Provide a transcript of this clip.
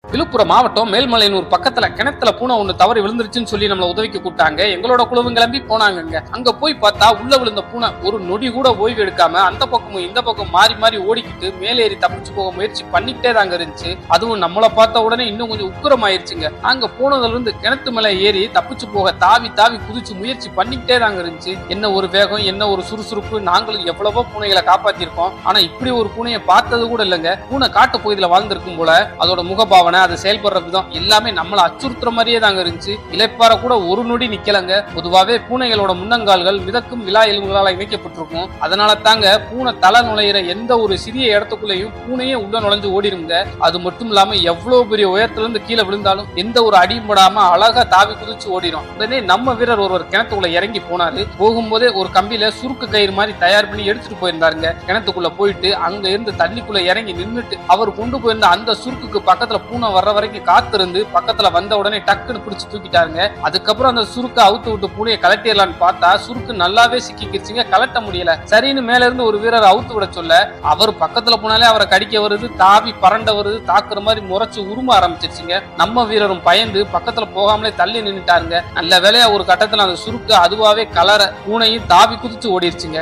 விழுப்புரம் மாவட்டம் மேல்மலையனூர் பக்கத்துல கிணத்துல பூனை ஒண்ணு தவறி விழுந்துருச்சுன்னு சொல்லி நம்மள உதவிக்கு கூட்டாங்க. எங்களோட குழுவும் கிளம்பி போனாங்க. அங்க போய் பார்த்தா உள்ள விழுந்த பூனை ஒரு நொடி கூட ஓய்வு எடுக்காம அந்த பக்கமும் இந்த பக்கம் மாறி மாறி ஓடிக்கிட்டு மேலேறி தப்பிச்சு போக முயற்சி பண்ணிக்கிட்டே தாங்க இருந்துச்சு. அதுவும் நம்மளை பார்த்த உடனே இன்னும் கொஞ்சம் உக்கிரமாயிருச்சுங்க. நாங்க போனதுல இருந்து கிணத்து மேல ஏறி தப்பிச்சு போக தாவி தாவி குதிச்சு முயற்சி பண்ணிக்கிட்டே தாங்க இருந்துச்சு. என்ன ஒரு வேகம், என்ன ஒரு சுறுசுறுப்பு. நாங்களும் எவ்வளவோ பூனைகளை காப்பாத்திருக்கோம். ஆனா இப்படி ஒரு பூனையை பார்த்தது கூட இல்லைங்க. பூனை காட்டு பகுதியில வாழ்ந்திருக்கும் போல அதோட முகபாவனை, அது செயல்படுற விதம் எல்லாமே நம்மள அச்சுறுத்துற மாதிரியே தாங்க இருந்துச்சு. இலைப்பாற கூட ஒரு நொடி நிக்கலங்க. பொதுவாவே பூனைகளோட முன்னங்கால்கள் மிதக்கும் விலா எலும்புகளால் இணைக்கப்பட்டிருக்கும். அதனால தாங்க பூனை தலை நுழையிற எந்த ஒரு சிறிய இடத்துக்குள்ளேயும் பூனையே உள்ள நுழைஞ்சு ஓடிருங்க. அது மட்டும் இல்லாம எவ்வளவு பெரிய உயரத்துல இருந்து கீழே விழுந்தாலும் எந்த ஒரு அடியும் படாம அழகா தாவி குதிச்சு ஓடிடும். உடனே நம்ம வீரர் ஒருவர் கிணத்துக்குள்ள இறங்கி போனாரு. போகும்போதே ஒரு கம்பியில சுருக்கு கயிறு மாதிரி தயார் பண்ணி எடுத்துட்டு போயிருந்தாருங்க. கிணத்துக்குள்ள போயிட்டு அங்க இருந்து தண்ணிக்குள்ள இறங்கி நின்றுட்டு அவர் கொண்டு போயிருந்த அந்த சுருக்குக்கு பக்கத்துல பூனை வர்ற வரைக்கும் காத்திருந்து பக்கத்துல வந்த உடனே டக்குன்னு பிடிச்சு தூக்கிட்டாருங்க. அதுக்கப்புறம் அந்த சுருக்க அவுத்து விட்டு பூனையை கலட்டிடலான்னு பார்த்தா சுருக்கு நல்லாவே சிக்கிக்கிடுச்சுங்க. கலட்ட முடியல. சரின்னு மேல இருந்து ஒரு வீரர் அவுத்து விட சொல்ல அவர் பக்கத்துல போனாலே அவரை கடிக்க வருது, தாவி பரண்ட வருது, தாக்குற மாதிரி முறைச்சு உரும ஆரம்பிச்சிருச்சுங்க. நம்ம வீரரும் பயந்து பக்கத்துல போகாமலே தள்ளி நின்னுட்டாருங்க. நல்ல வேலையா ஒரு கட்டத்துல அந்த சுருக்கு அதுவாவே கலர பூனையும் தாவி குதிச்சு ஓடிருச்சுங்க.